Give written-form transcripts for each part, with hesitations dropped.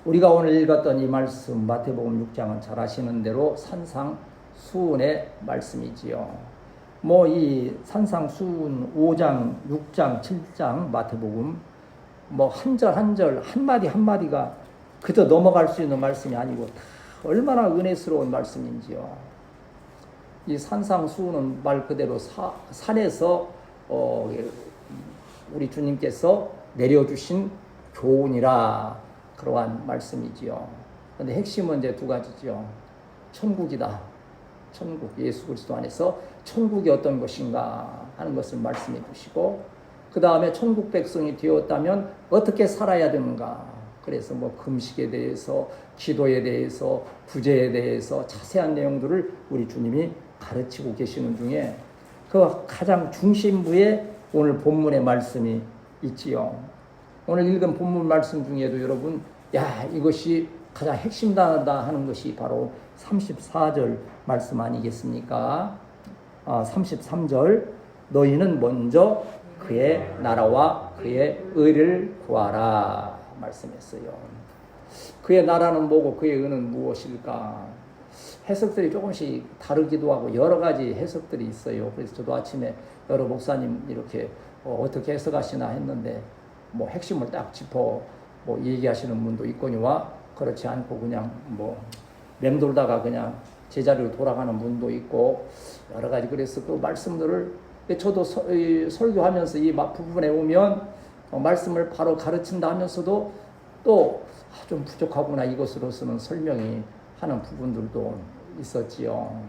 우리가 오늘 읽었던 이 말씀 마태복음 6장은 잘 아시는 대로 산상수훈의 말씀이지요. 뭐 이 산상수훈 5장, 6장, 7장 마태복음 뭐 한 절 한 절 한마디 한마디가 그저 넘어갈 수 있는 말씀이 아니고 다 얼마나 은혜스러운 말씀인지요. 이 산상수훈은 말 그대로 산에서 우리 주님께서 내려주신 교훈이라 그러한 말씀이지요. 그런데 핵심은 이제 두 가지죠. 천국이다. 천국, 예수 그리스도 안에서 천국이 어떤 것인가 하는 것을 말씀해 주시고, 그 다음에 천국 백성이 되었다면 어떻게 살아야 되는가. 그래서 뭐 금식에 대해서, 기도에 대해서, 구제에 대해서 자세한 내용들을 우리 주님이 가르치고 계시는 중에 그 가장 중심부에 오늘 본문의 말씀이 있지요. 오늘 읽은 본문 말씀 중에도 여러분, 야, 이것이 가장 핵심이다 하는 것이 바로 34절 말씀 아니겠습니까? 33절, 너희는 먼저 그의 나라와 그의 의를 구하라 말씀했어요. 그의 나라는 뭐고 그의 의는 무엇일까? 해석들이 조금씩 다르기도 하고 여러 가지 해석들이 있어요. 그래서 저도 아침에 여러 목사님 이렇게 어떻게 해석하시나 했는데 뭐 핵심을 딱 짚어 뭐 얘기하시는 분도 있거니와 그렇지 않고 그냥 뭐 맴돌다가 그냥 제자리로 돌아가는 분도 있고 여러 가지. 그래서 그 말씀들을 저도 설교하면서 이 부분에 오면 말씀을 바로 가르친다 하면서도 또 좀 부족하구나 이것으로서는 설명이 하는 부분들도 있었지요.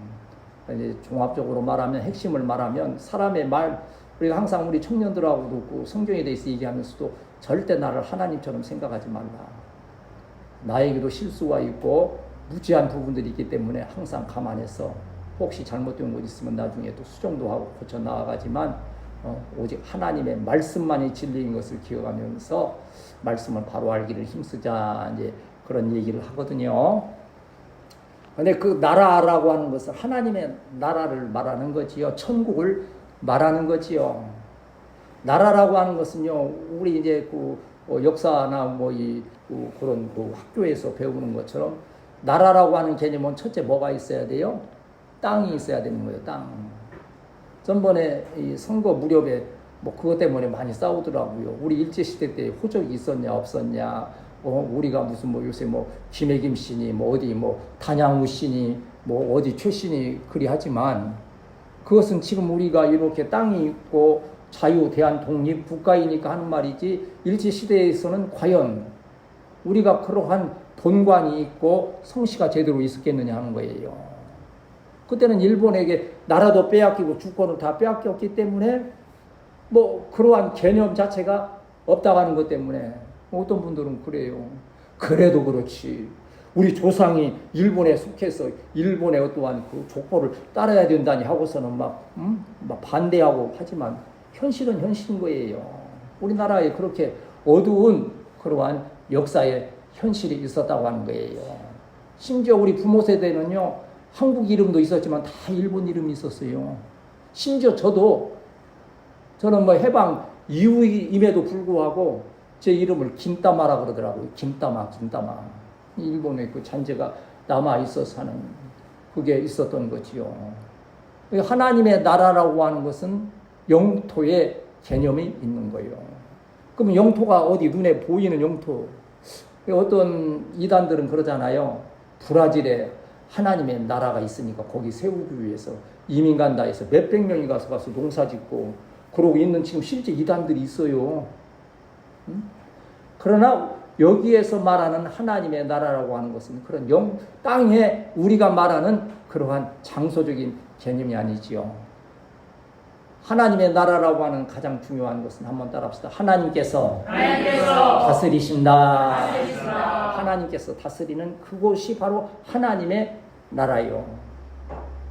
이제 종합적으로 말하면 핵심을 말하면 사람의 말, 우리가 항상 우리 청년들하고도 그 성경에 대해서 얘기하면서도 절대 나를 하나님처럼 생각하지 말라. 나에게도 실수가 있고 무지한 부분들이 있기 때문에 항상 감안해서 혹시 잘못된 것 있으면 나중에 또 수정도 하고 고쳐 나아가지만 오직 하나님의 말씀만이 진리인 것을 기억하면서 말씀을 바로 알기를 힘쓰자 이제 그런 얘기를 하거든요. 근데 그 나라라고 하는 것은 하나님의 나라를 말하는 거지요. 천국을 말하는 거지요. 나라라고 하는 것은요, 우리 이제 그 역사나 뭐 그런 그 학교에서 배우는 것처럼 나라라고 하는 개념은 첫째 뭐가 있어야 돼요? 땅이 있어야 되는 거예요. 땅. 전번에 이 선거 무렵에 뭐 그것 때문에 많이 싸우더라고요. 우리 일제시대 때 호적이 있었냐 없었냐, 우리가 무슨 뭐 요새 뭐 김해김 씨니 뭐 어디 뭐 단양우 씨니 뭐 어디 최씨니 그리 하지만 그것은 지금 우리가 이렇게 땅이 있고 자유, 대한, 독립, 국가이니까 하는 말이지 일제시대에서는 과연 우리가 그러한 본관이 있고 성씨가 제대로 있었겠느냐 하는 거예요. 그때는 일본에게 나라도 빼앗기고 주권을 다 빼앗겼기 때문에 뭐 그러한 개념 자체가 없다고 하는 것 때문에 어떤 분들은 그래요. 그래도 그렇지. 우리 조상이 일본에 속해서 일본의 어떠한 그 족보를 따라야 된다니 하고서는 막 반대하고 하지만 현실은 현실인 거예요. 우리나라에 그렇게 어두운 그러한 역사의 현실이 있었다고 하는 거예요. 심지어 우리 부모 세대는요, 한국 이름도 있었지만 다 일본 이름이 있었어요. 심지어 저는 뭐 해방 이후임에도 불구하고 제 이름을 김따마라 그러더라고요. 김따마. 일본의 그 잔재가 남아 있어서 하는 그게 있었던 거지요. 하나님의 나라라고 하는 것은 영토의 개념이 있는 거예요. 그럼 영토가 어디 눈에 보이는 영토? 어떤 이단들은 그러잖아요. 브라질에 하나님의 나라가 있으니까 거기 세우기 위해서 이민 간다 해서 몇백 명이 가서 농사 짓고 그러고 있는 지금 실제 이단들이 있어요. 그러나 여기에서 말하는 하나님의 나라라고 하는 것은 그런 땅에 우리가 말하는 그러한 장소적인 개념이 아니지요. 하나님의 나라라고 하는 가장 중요한 것은 한번 따라합시다. 하나님께서 다스리신다. 하나님께서 다스리는 그곳이 바로 하나님의 나라요.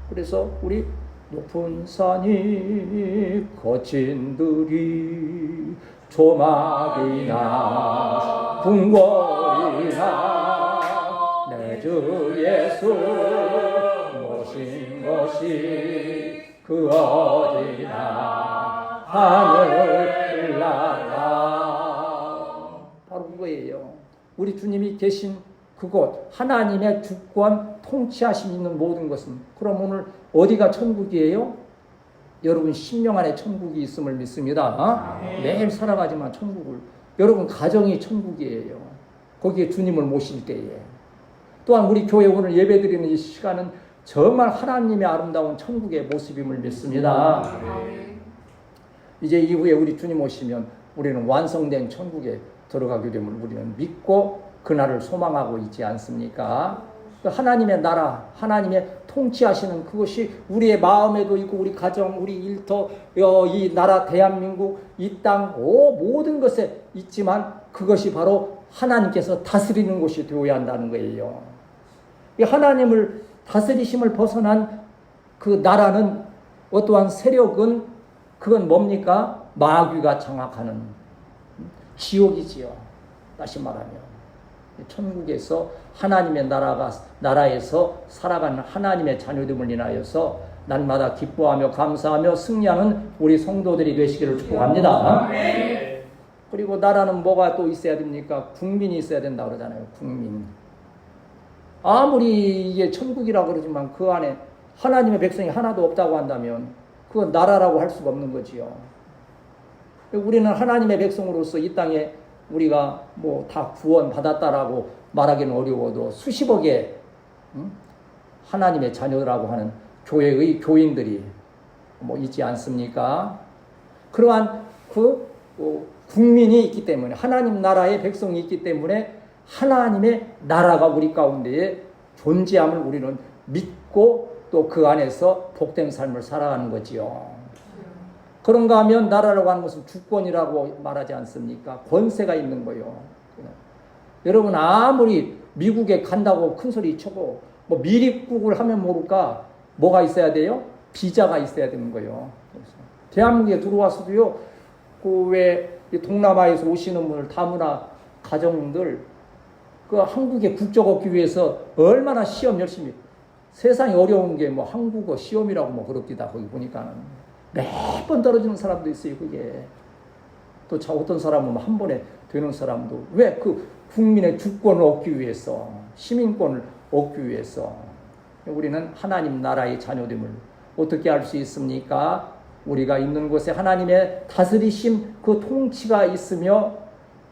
그래서 우리 높은 산이 거친 들이 조막이나 궁궐이나 내 주 예수 모신 것이 그 어디나 하늘 나라. 바로 그거예요. 우리 주님이 계신 그곳, 하나님의 주권, 통치하심 있는 모든 것은, 그럼 오늘 어디가 천국이에요? 여러분 심령 안에 천국이 있음을 믿습니다. 매일 살아가지만 천국을, 여러분 가정이 천국이에요. 거기에 주님을 모실 때에. 또한 우리 교회 오늘 예배드리는 이 시간은 정말 하나님의 아름다운 천국의 모습임을 믿습니다. 이제 이후에 우리 주님 오시면 우리는 완성된 천국에 들어가게 됨을 우리는 믿고 그날을 소망하고 있지 않습니까? 하나님의 나라, 하나님의 통치하시는 그것이 우리의 마음에도 있고 우리 가정, 우리 일터, 이 나라 대한민국, 이 땅, 모든 것에 있지만 그것이 바로 하나님께서 다스리는 곳이 되어야 한다는 거예요. 이 하나님을 다스리심을 벗어난 그 나라는, 어떠한 세력은 그건 뭡니까? 마귀가 장악하는 지옥이지요. 다시 말하면 천국에서 하나님의 나라에서 살아가는 하나님의 자녀됨을 인하여서 날마다 기뻐하며 감사하며 승리하는 우리 성도들이 되시기를 축복합니다. 그리고 나라는 뭐가 또 있어야 됩니까? 국민이 있어야 된다 그러잖아요. 국민. 아무리 이게 천국이라 그러지만 그 안에 하나님의 백성이 하나도 없다고 한다면 그건 나라라고 할 수가 없는 거지요. 우리는 하나님의 백성으로서 이 땅에 우리가 뭐 다 구원 받았다라고 말하기는 어려워도 수십억의 하나님의 자녀라고 하는 교회의 교인들이 뭐 있지 않습니까? 그러한 국민이 있기 때문에, 하나님 나라의 백성이 있기 때문에 하나님의 나라가 우리 가운데에 존재함을 우리는 믿고 또 그 안에서 복된 삶을 살아가는 거지요. 그런가 하면 나라라고 하는 것은 주권이라고 말하지 않습니까? 권세가 있는 거요. 여러분 아무리 미국에 간다고 큰 소리 쳐고 뭐 미입국을 하면 모를까 뭐가 있어야 돼요? 비자가 있어야 되는 거예요. 대한민국에 들어와서도요, 그 왜 동남아에서 오시는 분들 다문화 가정들 그 한국에 국적 얻기 위해서 얼마나 시험 열심히, 세상이 어려운 게 뭐 한국어 시험이라고 뭐 그럽디다. 거기 보니까는 매번 떨어지는 사람도 있어요. 그게 또 어떤 사람은 한 번에 되는 사람도, 왜 그 국민의 주권을 얻기 위해서, 시민권을 얻기 위해서. 우리는 하나님 나라의 자녀됨을 어떻게 알 수 있습니까? 우리가 있는 곳에 하나님의 다스리심, 그 통치가 있으며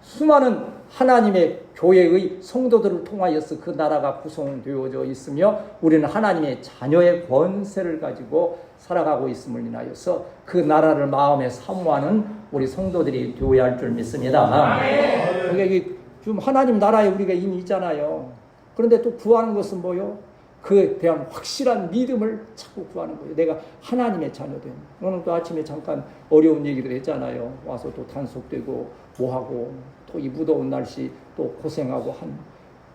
수많은 하나님의 교회의 성도들을 통하여서 그 나라가 구성되어져 있으며 우리는 하나님의 자녀의 권세를 가지고 살아가고 있음을 인하여서 그 나라를 마음에 사모하는 우리 성도들이 되어야 할 줄 믿습니다. 그러니까 지금 하나님 나라에 우리가 이미 있잖아요. 그런데 또 구하는 것은 뭐요? 그에 대한 확실한 믿음을 자꾸 구하는 거예요. 내가 하나님의 자녀됨. 오늘 또 아침에 잠깐 어려운 얘기들 했잖아요. 와서 또 단속되고 뭐하고 또 이 무더운 날씨 또 고생하고 한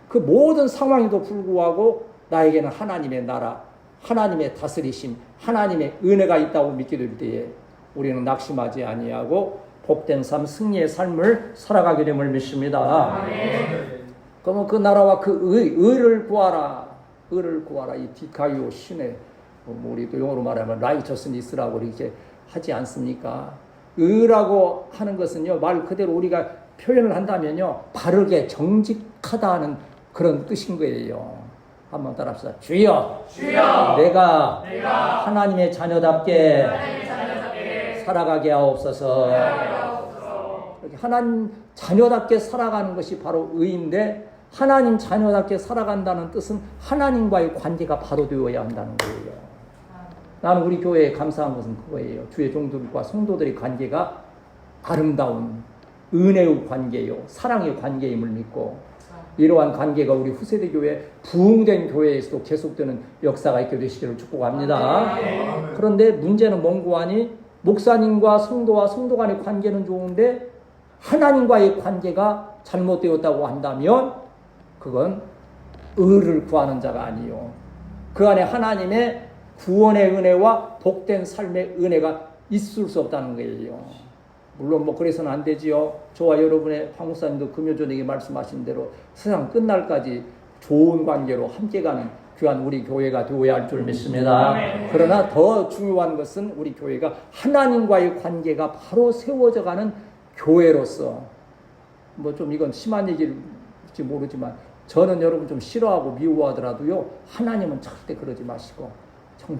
그 모든 상황에도 불구하고 나에게는 하나님의 나라, 하나님의 다스리심, 하나님의 은혜가 있다고 믿게 될 때에 우리는 낙심하지 아니하고 복된 삶, 승리의 삶을 살아가게 됨을 믿습니다. 그러면 그 나라와 그 의를 구하라. 의를 구하라. 이 디카이오 신의, 우리 또 영어로 말하면 라이처스니스라고 이렇게 하지 않습니까? 의라고 하는 것은요, 말 그대로 우리가 표현을 한다면요, 바르게 정직하다는 그런 뜻인 거예요. 한번 따라합시다. 주여, 주여, 내가 하나님의 자녀답게 살아가게 하옵소서. 하나님 자녀답게 살아가는 것이 바로 의인데, 하나님 자녀답게 살아간다는 뜻은 하나님과의 관계가 바로 되어야 한다는 거예요. 나는 우리 교회에 감사한 것은 그거예요. 주의 종들과 성도들의 관계가 아름다운 은혜의 관계요, 사랑의 관계임을 믿고, 이러한 관계가 우리 후세대 교회, 부흥된 교회에서도 계속되는 역사가 있게 되시기를 축복합니다. 그런데 문제는 뭔고 하니, 목사님과 성도와 성도 간의 관계는 좋은데 하나님과의 관계가 잘못되었다고 한다면 그건 의를 구하는 자가 아니요, 그 안에 하나님의 구원의 은혜와 복된 삶의 은혜가 있을 수 없다는 거예요. 물론 뭐 그래서는 안 되지요. 저와 여러분의 황 목사님도 금요저녁에 말씀하신 대로 세상 끝날까지 좋은 관계로 함께 가는 귀한 우리 교회가 되어야 할 줄 믿습니다. 그러나 더 중요한 것은 우리 교회가 하나님과의 관계가 바로 세워져 가는 교회로서, 뭐 좀 이건 심한 얘기를 될지 모르지만 저는 여러분 좀 싫어하고 미워하더라도요, 하나님은 절대 그러지 마시고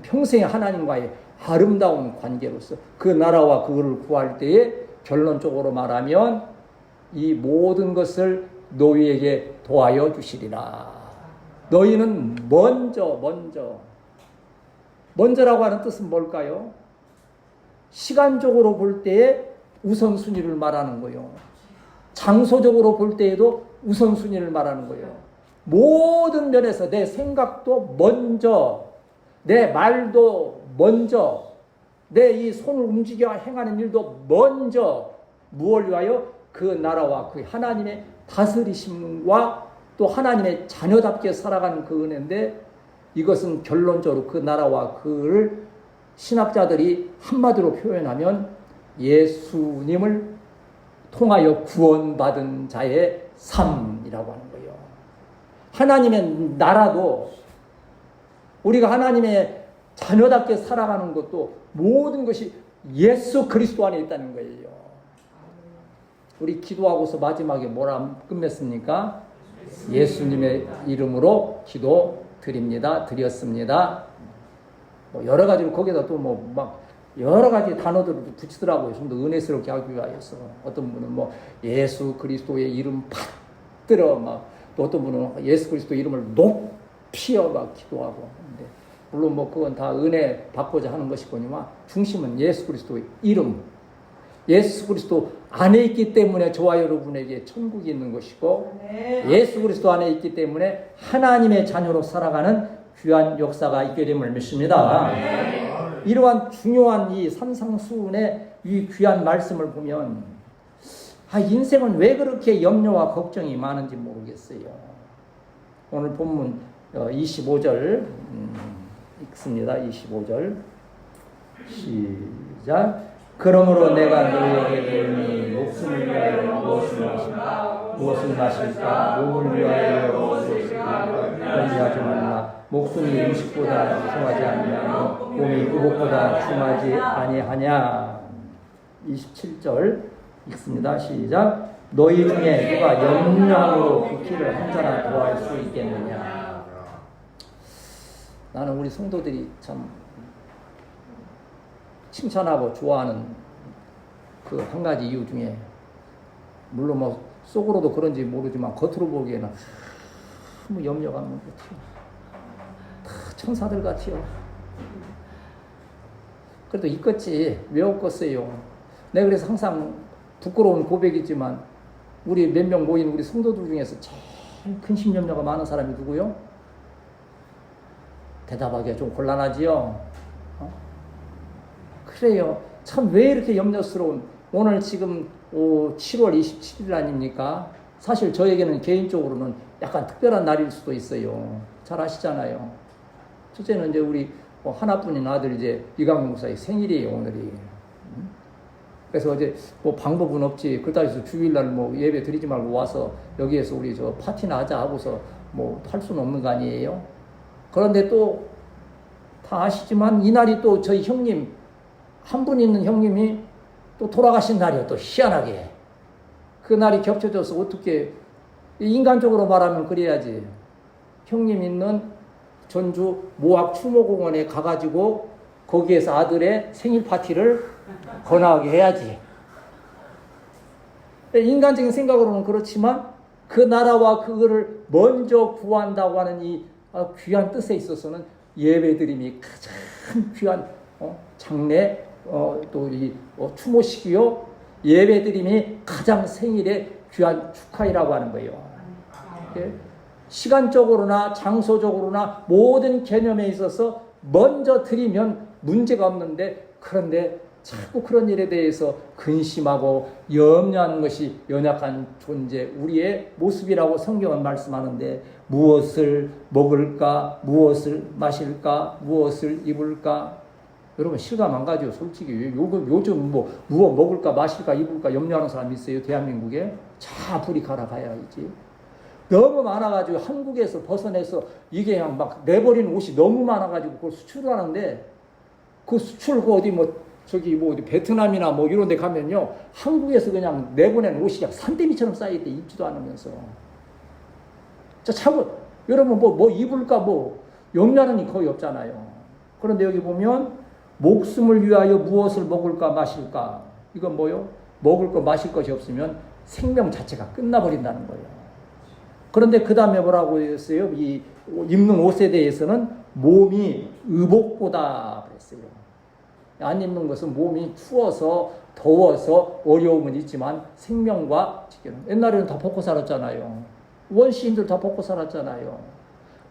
평생에 하나님과의 아름다운 관계로서 그 나라와 그거를 구할 때에 결론적으로 말하면 이 모든 것을 너희에게 도하여 주시리라. 너희는 먼저라고 하는 뜻은 뭘까요? 시간적으로 볼 때에 우선순위를 말하는 거예요. 장소적으로 볼 때에도 우선순위를 말하는 거예요. 모든 면에서 내 생각도 먼저, 내 말도 먼저, 내 이 손을 움직여 행하는 일도 먼저, 무엇을 위하여? 그 나라와 그 하나님의 다스리심과 또 하나님의 자녀답게 살아가는 그 은혜인데, 이것은 결론적으로 그 나라와 그를 신학자들이 한마디로 표현하면 예수님을 통하여 구원받은 자의 삶이라고 하는 거예요. 하나님의 나라도 우리가 하나님의 자녀답게 살아가는 것도 모든 것이 예수 그리스도 안에 있다는 거예요. 우리 기도하고서 마지막에 뭐라 끝맺습니까? 예수님의 이름으로 기도 드렸습니다. 뭐 여러 가지로 거기다 또 뭐 막 여러 가지 단어들을 붙이더라고요. 좀 더 은혜스럽게 하기 위하여서. 어떤 분은 뭐 예수 그리스도의 이름 받들어 막, 또 어떤 분은 예수 그리스도 이름을 높이어 막 기도하고. 근데 물론 뭐 그건 다 은혜 받고자 하는 것이거니와 중심은 예수 그리스도의 이름, 예수 그리스도 안에 있기 때문에 저와 여러분에게 천국이 있는 것이고, 예수 그리스도 안에 있기 때문에 하나님의 자녀로 살아가는 귀한 역사가 있게 됨을 믿습니다. 이러한 중요한 이 산상수훈의 이 귀한 말씀을 보면 인생은 왜 그렇게 염려와 걱정이 많은지 모르겠어요. 오늘 본문 25절 읽습니다. 25절 시작. 그러므로 내가 너희에게 이르니 목숨을 위하여 무엇을 마실까 몸을 위하여 무엇을 입을까 염려하지 말라. 목숨이 음식보다 중하지 아니하며 몸이 의복보다 중하지 아니하냐. 27절 읽습니다. 시작. 너희 중에 누가 염려함으로 그 길을 한자나 더할 수 있겠느냐. 나는 우리 성도들이 참 칭찬하고 좋아하는 그 한 가지 이유 중에, 물론 뭐 속으로도 그런지 모르지만 겉으로 보기에는 너무 염려가 없는 것 같아요. 다 천사들 같아요. 그래도 있겠지. 왜 없겠어요. 내가 그래서 항상 부끄러운 고백이지만 우리 몇 명 모인 우리 성도들 중에서 제일 근심 염려가 많은 사람이 누구요? 대답하기가 좀 곤란하지요. 그래요. 참 왜 이렇게 염려스러운, 오늘 지금 7월 27일 아닙니까? 사실 저에게는 개인적으로는 약간 특별한 날일 수도 있어요. 잘 아시잖아요. 첫째는 이제 우리 하나뿐인 아들 이제 이강용 목사의 생일이에요, 오늘이. 그래서 어제 뭐 방법은 없지. 그렇다고 해서 주일날 뭐 예배 드리지 말고 와서 여기에서 우리 저 파티나 하자 하고서 뭐 할 수는 없는 거 아니에요? 그런데 또 다 아시지만 이날이 또 저희 형님, 한 분 있는 형님이 또 돌아가신 날이에요. 또 희한하게. 그 날이 겹쳐져서 어떻게, 인간적으로 말하면 그래야지. 형님 있는 전주 모학 추모공원에 가가지고 거기에서 아들의 생일 파티를 거나하게 해야지. 인간적인 생각으로는 그렇지만 그 나라와 그거를 먼저 구한다고 하는 이 귀한 뜻에 있어서는 예배드림이 가장 귀한 장례, 또 이 추모식이요, 예배드림이 가장 생일의 귀한 축하이라고 하는 거예요. 시간적으로나 장소적으로나 모든 개념에 있어서 먼저 드리면 문제가 없는데, 그런데 자꾸 그런 일에 대해서 근심하고 염려하는 것이 연약한 존재, 우리의 모습이라고 성경은 말씀하는데, 무엇을 먹을까, 무엇을 마실까, 무엇을 입을까. 여러분 실감 안 가죠, 솔직히. 요즘 무엇 먹을까, 마실까, 입을까 염려하는 사람이 있어요, 대한민국에? 자, 아프리카나 가야지. 너무 많아가지고 한국에서 벗어내서 이게 그냥 막 내버리는 옷이 너무 많아가지고 그걸 수출하는데, 그 수출 어디 어디 베트남이나 이런 데 가면요, 한국에서 그냥 내보낸 옷이 그냥 산더미처럼 쌓여있대, 입지도 않으면서. 자꾸 여러분 뭐 입을까 뭐 염려하는 게 거의 없잖아요. 그런데 여기 보면 목숨을 위하여 무엇을 먹을까 마실까? 이건 뭐요? 먹을 거 마실 것이 없으면 생명 자체가 끝나버린다는 거예요. 그런데 그 다음에 뭐라고 했어요? 이 입는 옷에 대해서는 몸이 의복보다 그랬어요. 안 입는 것은 몸이 추워서 더워서 어려움은 있지만 생명과 직결은. 옛날에는 다 벗고 살았잖아요. 원시인들 다 벗고 살았잖아요.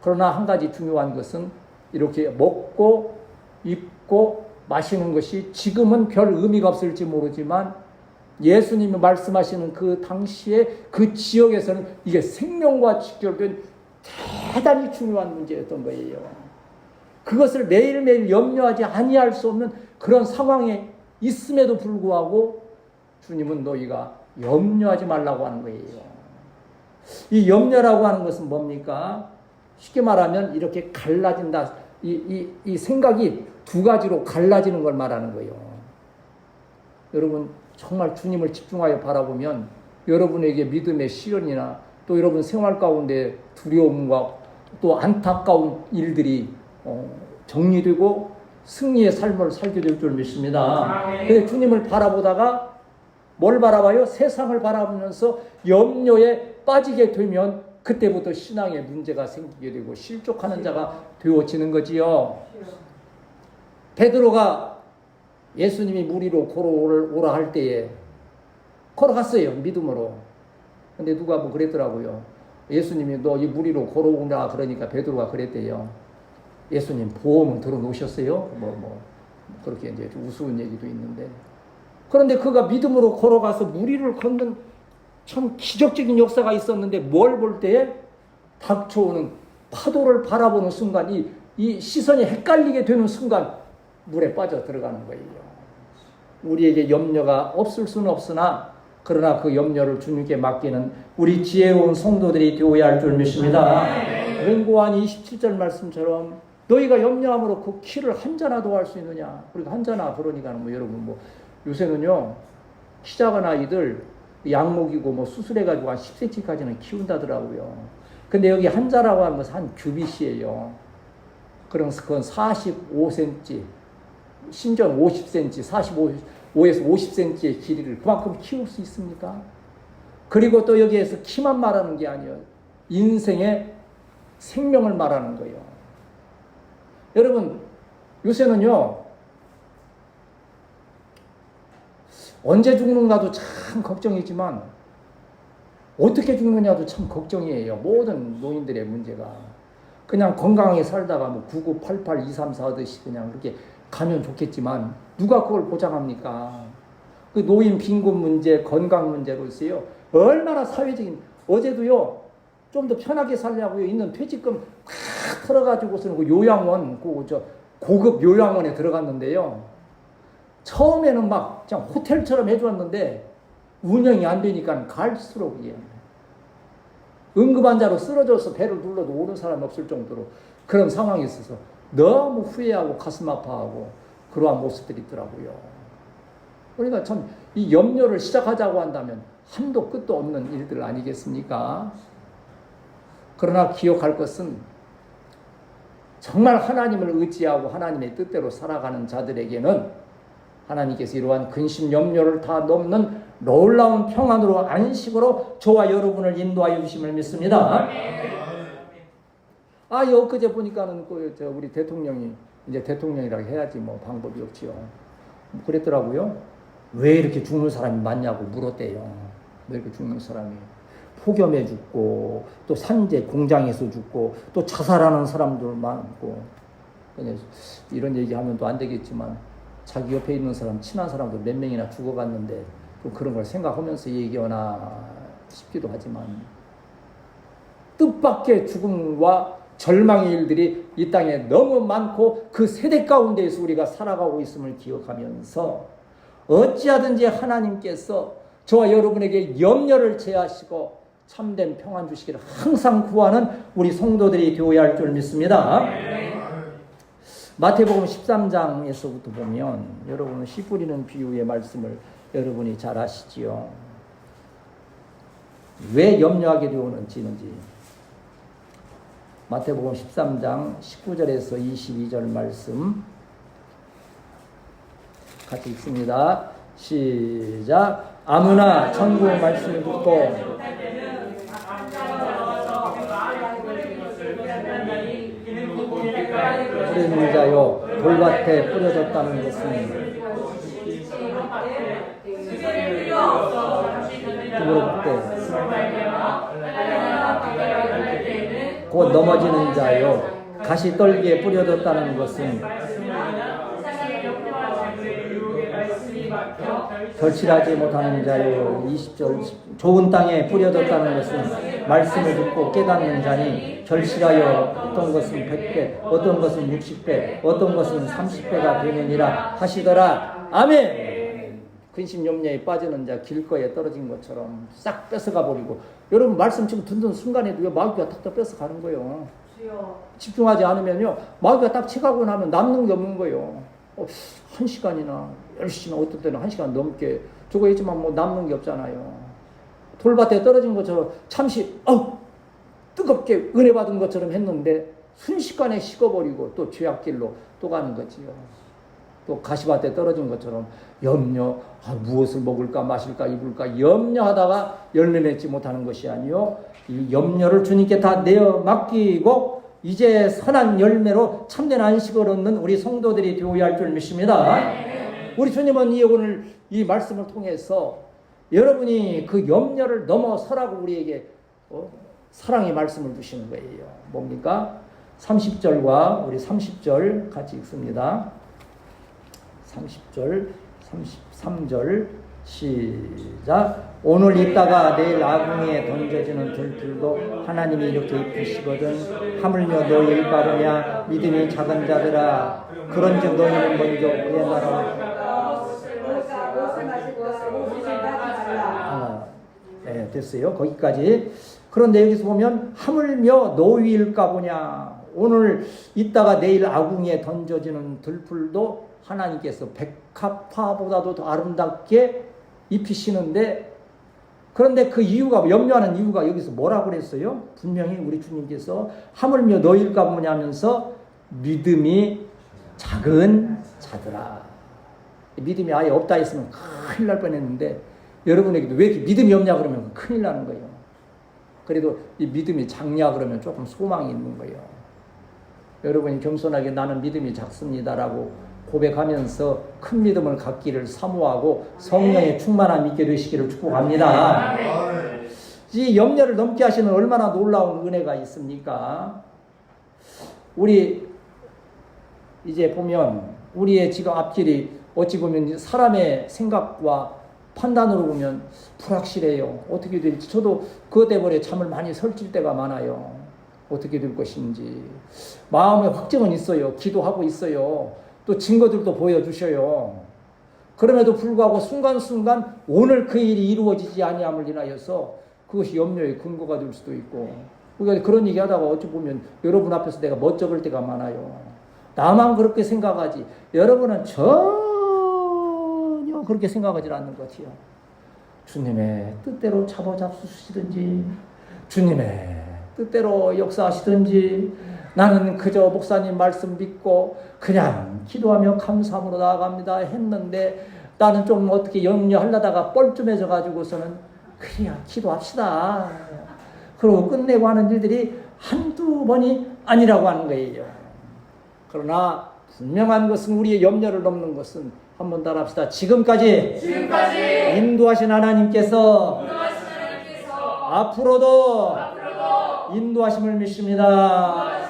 그러나 한 가지 중요한 것은 이렇게 먹고 입고 마시는 것이 지금은 별 의미가 없을지 모르지만 예수님이 말씀하시는 그 당시에 그 지역에서는 이게 생명과 직결된 대단히 중요한 문제였던 거예요. 그것을 매일매일 염려하지 아니할 수 없는 그런 상황에 있음에도 불구하고 주님은 너희가 염려하지 말라고 하는 거예요. 이 염려라고 하는 것은 뭡니까? 쉽게 말하면 이렇게 갈라진다. 이 생각이 두 가지로 갈라지는 걸 말하는 거예요. 여러분 정말 주님을 집중하여 바라보면 여러분에게 믿음의 시련이나 또 여러분 생활 가운데 두려움과 또 안타까운 일들이 정리되고 승리의 삶을 살게 될 줄 믿습니다. 그래서 주님을 바라보다가 뭘 바라봐요? 세상을 바라보면서 염려에 빠지게 되면 그때부터 신앙에 문제가 생기게 되고 실족하는 자가 되어지는 거지요. 베드로가 예수님이 물 위로 걸어오라 할 때에 걸어갔어요. 믿음으로. 근데 누가 뭐 그랬더라고요. 예수님이 너 이 물 위로 걸어오라 그러니까 베드로가 그랬대요. 예수님 보험은 들어놓으셨어요? 그렇게 이제 우스운 얘기도 있는데. 그런데 그가 믿음으로 걸어가서 물 위를 걷는 참 기적적인 역사가 있었는데 뭘 볼 때에 닥쳐오는 파도를 바라보는 순간 이 시선이 헷갈리게 되는 순간 물에 빠져 들어가는 거예요. 우리에게 염려가 없을 수는 없으나 그러나 그 염려를 주님께 맡기는 우리 지혜로운 성도들이 되어야 할 줄 믿습니다. 맹고한 27절 말씀처럼 너희가 염려함으로 그 키를 한 자나도 할 수 있느냐. 우리가 한 자나 그러니까 여러분 요새는요 키 작은 아이들 약 먹이고 수술해가지고 한 10cm까지는 키운다더라고요. 근데 여기 한 자라고 하는 것은 한 규빗이에요. 그건 45cm, 심지어 50cm, 45에서 50cm의 길이를 그만큼 키울 수 있습니까? 그리고 또 여기에서 키만 말하는 게 아니에요. 인생의 생명을 말하는 거예요. 여러분, 요새는요, 언제 죽는가도 참 걱정이지만, 어떻게 죽느냐도 참 걱정이에요. 모든 노인들의 문제가. 그냥 건강하게 살다가 9988, 234 하듯이 그냥 그렇게 가면 좋겠지만, 누가 그걸 보장합니까? 그 노인 빈곤 문제, 건강 문제로서요, 얼마나 사회적인, 어제도요, 좀 더 편하게 살려고요, 있는 퇴직금 팍 털어가지고서는 그 요양원, 고급 요양원에 들어갔는데요. 처음에는 막 그냥 호텔처럼 해주었는데, 운영이 안 되니까 갈수록 응급환자로 쓰러져서 배를 눌러도 오는 사람이 없을 정도로 그런 상황이 있어서 너무 후회하고 가슴 아파하고 그러한 모습들이 있더라고요. 그러니까 참 이 염려를 시작하자고 한다면 한도 끝도 없는 일들 아니겠습니까? 그러나 기억할 것은 정말 하나님을 의지하고 하나님의 뜻대로 살아가는 자들에게는 하나님께서 이러한 근심 염려를 다 넘는 놀라운 평안으로 안식으로 저와 여러분을 인도하여 주심을 믿습니다. 엊그제 보니까는 우리 대통령이 이제 대통령이라고 해야지 방법이 없지요. 그랬더라고요. 왜 이렇게 죽는 사람이 많냐고 물었대요. 왜 이렇게 죽는 사람이? 폭염에 죽고 또 산재 공장에서 죽고 또 자살하는 사람들 많고. 이런 얘기하면 또 안 되겠지만 자기 옆에 있는 사람, 친한 사람도 몇 명이나 죽어갔는데 또 그런 걸 생각하면서 얘기하나 싶기도 하지만 뜻밖의 죽음과 절망의 일들이 이 땅에 너무 많고 그 세대 가운데에서 우리가 살아가고 있음을 기억하면서 어찌하든지 하나님께서 저와 여러분에게 염려를 제하시고 참된 평안 주시기를 항상 구하는 우리 성도들이 되어야 할 줄 믿습니다. 마태복음 13장에서부터 보면 여러분은 씨 뿌리는 비유의 말씀을 여러분이 잘 아시지요. 왜 염려하게 되었는지 마태복음 13장 19절에서 22절 말씀 같이 읽습니다. 시작. 아무나 천국 말씀을 듣고 뿌리는 자요 돌밭에 뿌려졌다는 것은 곧 넘어지는 자요 가시떨기에 뿌려졌다는 것은 결실하지 못하는 자요 20절 좋은 땅에 뿌려졌다는 것은 말씀을 듣고 깨닫는 자니 결실하여 어떤 것은 100배 어떤 것은 60배 어떤 것은 30배가 되느니라 하시더라. 아멘. 근심 염려에 빠지는 자 길거리에 떨어진 것처럼 싹 뺏어가 버리고, 여러분 말씀 지금 듣는 순간에도 마귀가 탁탁 뺏어가는 거예요. 집중하지 않으면요 마귀가 딱 채가고 나면 남는 게 없는 거예요. 1시간이나 10시나 어떤 때는 1시간 넘게 저거 있지만 뭐 남는 게 없잖아요. 돌밭에 떨어진 것처럼 잠시 뜨겁게 은혜 받은 것처럼 했는데 순식간에 식어버리고 또 죄악길로 또 가는 거지요. 또 가시밭에 떨어진 것처럼 염려, 무엇을 먹을까 마실까 입을까 염려하다가 열매 맺지 못하는 것이 아니요 이 염려를 주님께 다 내어 맡기고 이제 선한 열매로 참된 안식을 얻는 우리 성도들이 되어야 할 줄 믿습니다. 우리 주님은 오늘 이 말씀을 통해서 여러분이 그 염려를 넘어서라고 우리에게 사랑의 말씀을 주시는 거예요. 뭡니까? 30절과 우리 30절 같이 읽습니다. 30절, 33절 시작. 오늘 있다가 내일 아궁이에 던져지는 들들도 하나님이 이렇게 입히시거든 하물며 너희를 바르냐 믿음이 작은 자들아 그런즉 너희는 먼저 그의 나라를 네, 됐어요. 거기까지. 그런데 여기서 보면 하물며 너희일까 보냐. 오늘 있다가 내일 아궁이에 던져지는 들풀도 하나님께서 백합화보다도 더 아름답게 입히시는데, 그런데 그 이유가, 염려하는 이유가 여기서 뭐라고 그랬어요? 분명히 우리 주님께서 하물며 너희일까 보냐 하면서 믿음이 작은 자들아. 믿음이 아예 없다 했으면 큰일 날 뻔했는데 여러분에게도 왜 이렇게 믿음이 없냐 그러면 큰일 나는 거예요. 그래도 이 믿음이 작냐 그러면 조금 소망이 있는 거예요. 여러분이 겸손하게 나는 믿음이 작습니다라고 고백하면서 큰 믿음을 갖기를 사모하고 성령의 충만함 있게 되시기를 축복합니다. 이 염려를 넘게 하시는 얼마나 놀라운 은혜가 있습니까? 우리 이제 보면 우리의 지금 앞길이 어찌 보면 사람의 생각과 판단으로 보면 불확실해요. 어떻게 될지. 저도 그것 때문에 잠을 많이 설칠 때가 많아요. 어떻게 될 것인지. 마음의 확증은 있어요. 기도하고 있어요. 또 증거들도 보여주셔요. 그럼에도 불구하고 순간순간 오늘 그 일이 이루어지지 아니함을 인하여서 그것이 염려의 근거가 될 수도 있고, 우리가 그런 얘기 하다가 어찌 보면 여러분 앞에서 내가 멋쩍을 때가 많아요. 나만 그렇게 생각하지 여러분은 전혀 그렇게 생각하지 않는 것 같아요. 주님의 뜻대로 잡아잡수시든지 주님의 뜻대로 역사하시든지 나는 그저 목사님 말씀 믿고 그냥 기도하며 감사함으로 나아갑니다 했는데, 나는 좀 어떻게 염려하려다가 뻘쭘해져 가지고서는 그래야 기도합시다 그러고 끝내고 하는 일들이 한두 번이 아니라고 하는 거예요. 그러나 분명한 것은, 우리의 염려를 넘는 것은, 한번 따라합시다. 지금까지 인도하신 하나님께서 앞으로도 인도하심을 믿습니다.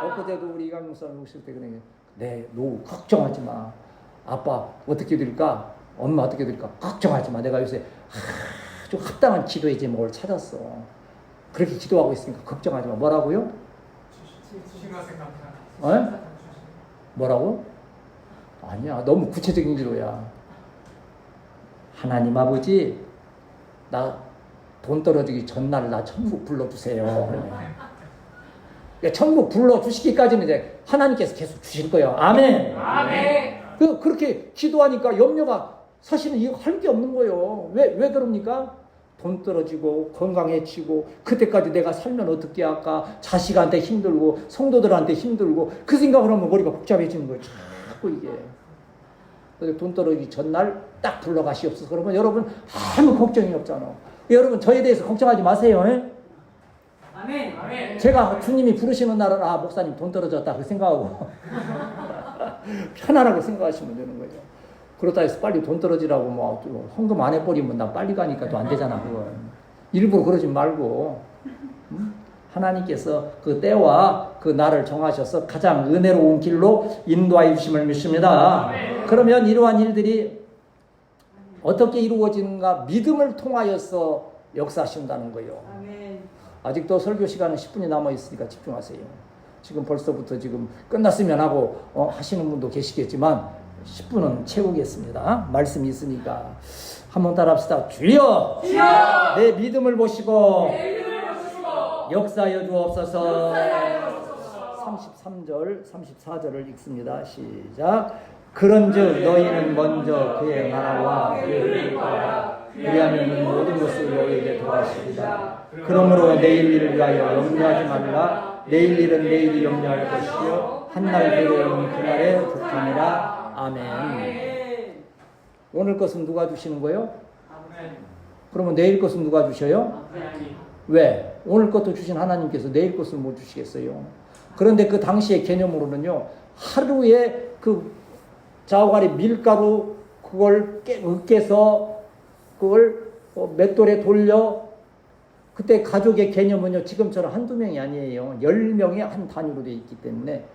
엊그제도 우리 이강용 사람 오실 때 그래, 네, 노 걱정하지 마. 아빠 어떻게 될까? 엄마 어떻게 될까? 걱정하지 마. 내가 요새 좀 합당한 기도의 제목을 찾았어. 그렇게 기도하고 있으니까 걱정하지 마. 뭐라고요? 뭐라고? 아니야, 너무 구체적인 기도야. 하나님 아버지, 나 돈 떨어지기 전날 나 천국 불러주세요. 천국 불러주시기까지는 이제 하나님께서 계속 주실 거예요. 아멘. 그렇게 기도하니까 염려가 사실은 이거 할 게 없는 거예요. 왜 그럽니까? 돈 떨어지고 건강해지고 그때까지 내가 살면 어떻게 할까? 자식한테 힘들고 성도들한테 힘들고 그 생각을 하면 머리가 복잡해지는 거죠. 자꾸 이게. 돈 떨어지기 전날 딱 불러가시옵소서. 그러면 여러분 아무 걱정이 없잖아. 여러분 저에 대해서 걱정하지 마세요. 아멘. 아멘. 제가 주님이 부르시는 날은 목사님 돈 떨어졌다 그 생각하고 편안하게 생각하시면 되는 거예요. 그렇다 해서 빨리 돈 떨어지라고 뭐 헌금 안 해버리면 나 빨리 가니까 또 안 되잖아. 그건 일부러 그러지 말고 하나님께서 그 때와 그 날을 정하셔서 가장 은혜로운 길로 인도하여 주심을 믿습니다. 그러면 이러한 일들이 어떻게 이루어지는가? 믿음을 통하여서 역사하신다는 거예요. 아직도 설교 시간은 10분이 남아 있으니까 집중하세요. 지금 벌써부터 지금 끝났으면 하고 하시는 분도 계시겠지만 10분은 채우겠습니다. 말씀이 있으니까 한번 따라합시다. 주여, 주여! 내 믿음을 보시고 역사하여 주옵소서. 33절 34절을 읽습니다. 시작. 그런즉 너희는 먼저 그의 나라와 그의 의를 그리하면 모든 것을 너희에게 더하시리라. 그러므로 내일 일을 위하여 염려하지 말라. 내일 일은 내일이 염려할 것이요 한날 괴로운 그날에 북함이라. 아멘. 오늘 것은 누가 주시는 거예요? 그러면 내일 것은 누가 주셔요? 왜? 오늘 것도 주신 하나님께서 내일 것을 못 주시겠어요? 그런데 그 당시의 개념으로는요, 하루에 그 자오가리 밀가루 그걸 으깨서 그걸 맷돌에 돌려, 그때 가족의 개념은요, 지금처럼 한두 명이 아니에요. 10명이 한 단위로 되어 있기 때문에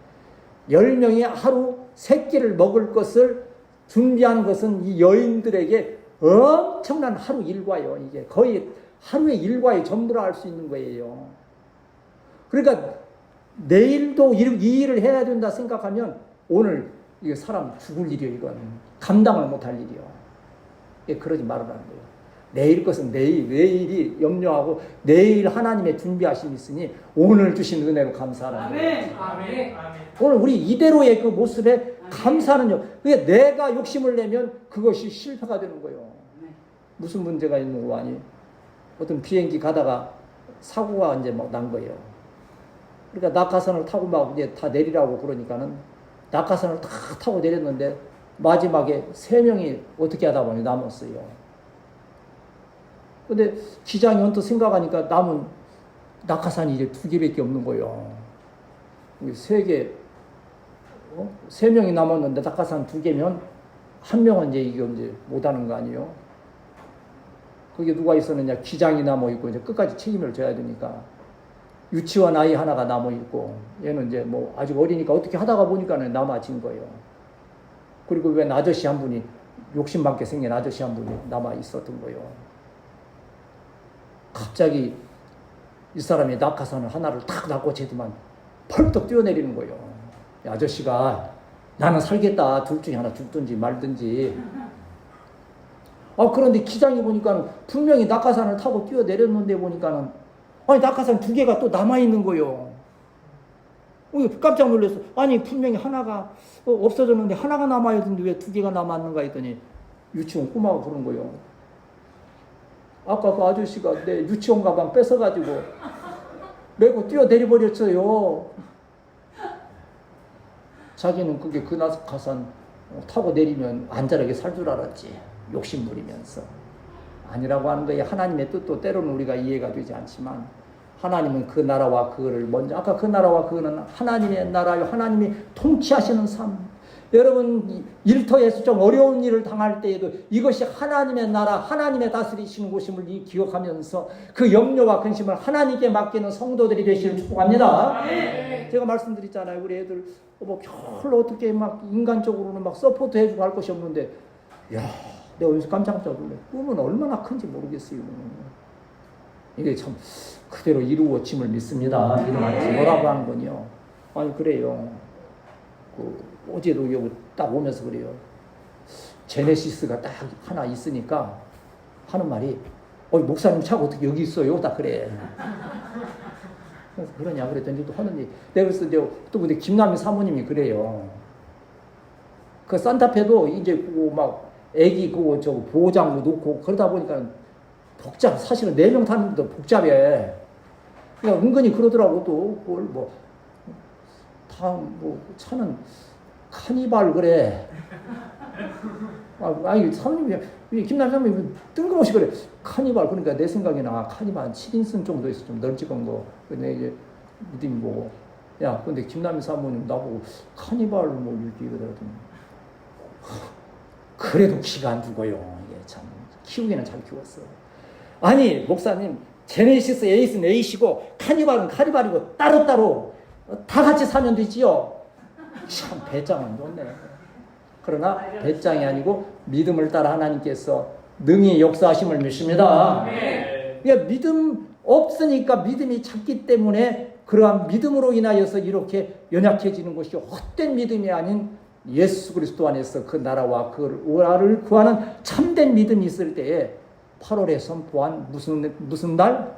10명이 하루 3끼를 먹을 것을 준비한 것은 이 여인들에게 엄청난 하루 일과예요. 이게 거의 하루의 일과의 전부라 할 수 있는 거예요. 그러니까 내일도 이 일을 해야 된다 생각하면 오늘 이게 사람 죽을 일이요. 이건 감당을 못할 일이요. 그러지 말으라는 거예요. 내일 것은 내일이 염려하고 내일 하나님의 준비하심이 있으니 오늘 주신 은혜로 감사하는 거예요. 아멘. 오늘 우리 이대로의 그 모습에 감사하는요. 그게 내가 욕심을 내면 그것이 실패가 되는 거예요. 무슨 문제가 있는 거 아니? 어떤 비행기 가다가 사고가 이제 막 난 거예요. 그러니까 낙하산을 타고 막 이제 다 내리라고 그러니까는 낙하산을 다 타고 내렸는데 마지막에 3명이 어떻게 하다 보니 남았어요. 근데 기장이 언뜻 생각하니까 남은 낙하산이 이제 2개밖에 없는 거예요. 3개, 3명이 남았는데 낙하산 2개면 1명은 이제 이게 이제 못하는 거 아니에요? 거기에 누가 있었느냐? 기장이 남아 있고 이제 끝까지 책임을 져야 되니까 유치원 아이 하나가 남아 있고 얘는 이제 뭐 아직 어리니까 어떻게 하다가 보니까는 남아진 거예요. 그리고 웬 아저씨 한 분이 욕심 많게 생긴 아저씨 한 분이 남아 있었던 거예요. 갑자기 이 사람이 낙하산을 하나를 탁 낚고채더만 펄떡 뛰어내리는 거예요. 이 아저씨가 나는 살겠다. 둘 중에 하나 죽든지 말든지. 그런데 기장이 보니까 분명히 낙하산을 타고 뛰어내렸는데 보니까는 아니 낙하산 2개가 또 남아있는 거예요. 깜짝 놀랐어. 아니 분명히 하나가 없어졌는데 하나가 남아야 되는데 왜 2개가 남았는가 했더니 유치원 꼬마가 그런 거예요. 아까 그 아저씨가 내 유치원 가방 뺏어가지고 메고 뛰어내려버렸어요. 자기는 그게 그 낙하산 타고 내리면 안전하게 살 줄 알았지. 욕심 부리면서. 아니라고 하는 거예요. 하나님의 뜻도 때로는 우리가 이해가 되지 않지만 하나님은 그 나라와 그거를 먼저, 아까 그 나라와 그거는 하나님의 나라요. 하나님이 통치하시는 삶. 여러분 일터에서 좀 어려운 일을 당할 때에도 이것이 하나님의 나라, 하나님의 다스리시는 곳임을 기억하면서 그 염려와 근심을 하나님께 맡기는 성도들이 되시길 축복합니다. 제가 말씀드렸잖아요. 우리 애들 뭐 별로 어떻게 막 인간적으로는 막 서포트 해주고 할 것이 없는데, 야, 내가 여기서 깜짝 놀래. 꿈은 얼마나 큰지 모르겠어요. 이게 참 그대로 이루어짐을 믿습니다. 이런 뭐라고 하는 건요. 아니 그래요. 어제도 여기 딱 오면서 그래요. 제네시스가 딱 하나 있으니까 하는 말이 목사님 차가 어떻게 여기 있어요? 딱 그래. 그래서 그러냐 그랬더니 또 하는데 내가 그래서 또 근데 김남희 사모님이 그래요. 그 산타페도 이제 그거 막 애기 그거 보호장구 놓고 그러다 보니까 사실은 4명 타는데도 복잡해. 그러니까 은근히 그러더라고. 또 그걸 차는 카니발 그래. 아니 사모님 김남사님이 뜬금없이 그래. 카니발. 그러니까 내 생각에는 카니발 7인승 정도에서 좀 널찍한 거. 근데 이제 믿음이 보고 야 근데 김남희 사모님 나보고 카니발 이렇게 그러더니 그래도 기가 안 죽어요. 이게 참 키우기는 잘 키웠어. 아니 목사님 제네시스 A는 A시고 카니발은 카니발이고 따로따로 다 같이 사면 되지요. 참 배짱은 좋네. 그러나 배짱이 아니고 믿음을 따라 하나님께서 능히 역사하심을 믿습니다. 그러니까 믿음 없으니까 믿음이 작기 때문에 그러한 믿음으로 인하여서 이렇게 연약해지는 것이 헛된 믿음이 아닌 예수 그리스도 안에서 그 나라와 그 나라를 구하는 참된 믿음이 있을 때에 8월에 선포한 무슨 날?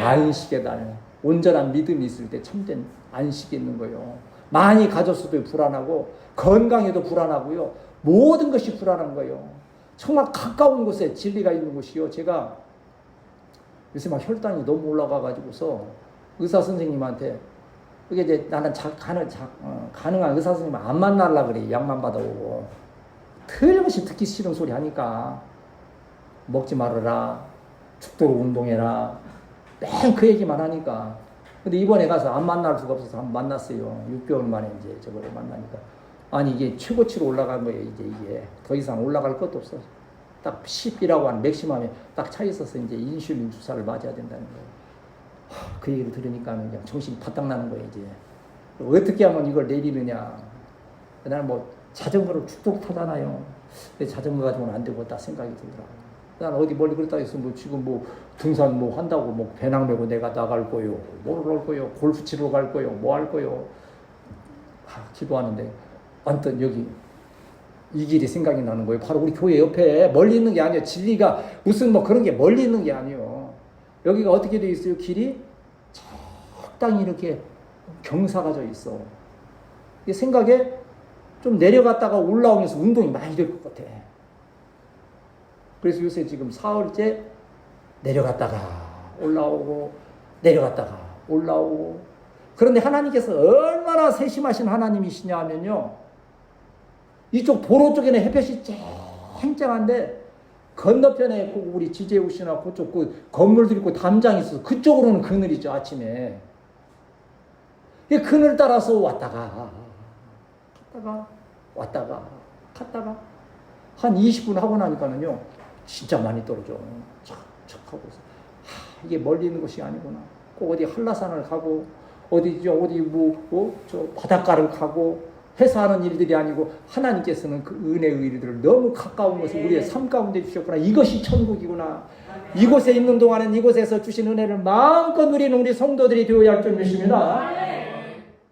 안식의 날. 온전한 믿음이 있을 때 참된 안식이 있는 거예요. 많이 가졌어도 불안하고 건강에도 불안하고요. 모든 것이 불안한 거예요. 정말 가까운 곳에 진리가 있는 곳이요. 제가 요새 막 혈당이 너무 올라가가지고서 의사 선생님한테 그게 이제 나는 가능한 의사 선생님 안 만나려 그래. 약만 받아오고 틀림없이 듣기 싫은 소리 하니까 먹지 말아라. 죽도록 운동해라. 맨 그 얘기만 하니까. 근데 이번에 가서 안 만날 수가 없어서 한번 만났어요. 6개월 만에 이제 저거를 만나니까. 아니 이게 최고치로 올라간 거예요. 이게 더 이상 올라갈 것도 없어. 딱 10이라고 하는 맥시멈에 딱 차 있어서 이제 인슐린 주사를 맞아야 된다는 거예요. 그 얘기를 들으니까 그냥 정신이 바닥 나는 거예요. 이제 어떻게 하면 이걸 내리느냐. 나는 자전거를 쭉쭉 타잖아요. 자전거 가지고는 안 되고 딱 생각이 들더라고요. 난 어디 멀리 그랬다 해서 지금 등산 한다고 배낭 메고 내가 나갈 거요. 뭘 할 거요. 골프 치러 갈 거요. 뭐 할 거요. 기도하는데 아무튼 여기 이 길이 생각이 나는 거예요. 바로 우리 교회 옆에 멀리 있는 게 아니에요. 진리가 무슨 그런 게 멀리 있는 게 아니에요. 여기가 어떻게 되어 있어요? 길이 적당히 이렇게 경사가 져 있어. 이 생각에 좀 내려갔다가 올라오면서 운동이 많이 될 것 같아. 그래서 요새 지금 사흘째 내려갔다가 올라오고 내려갔다가 올라오고. 그런데 하나님께서 얼마나 세심하신 하나님이시냐 하면요. 이쪽 도로 쪽에는 햇볕이 쨍쨍한데 건너편에 우리 지제우시나 그쪽 건물들 있고 담장이 있어서 그쪽으로는 그늘이죠. 아침에. 이 그늘 따라서 왔다가 갔다가 한 20분 하고 나니까는요. 진짜 많이 떨어져. 착착 하고서 이게 멀리 있는 것이 아니구나. 꼭 어디 한라산을 가고 어디 저 바닷가를 가고 해서 하는 일들이 아니고 하나님께서는 그 은혜의 일들을 너무 가까운 것을 우리의 삶 가운데 주셨구나. 이것이 천국이구나. 이곳에 있는 동안은 이곳에서 주신 은혜를 마음껏 누리는 우리 성도들이 되어야 할 줄 믿습니다.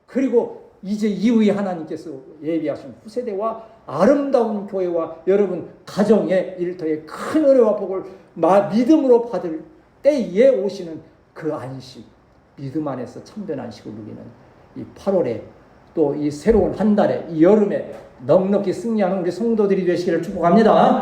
그리고 이제 이후에 하나님께서 예비하신 후세대와 아름다운 교회와 여러분 가정의 일터에 큰 은혜와 복을 믿음으로 받을 때에 오시는 그 안식, 믿음 안에서 참된 안식을 누리는 이 8월에 또 이 새로운 한 달에 이 여름에 넉넉히 승리하는 우리 성도들이 되시기를 축복합니다.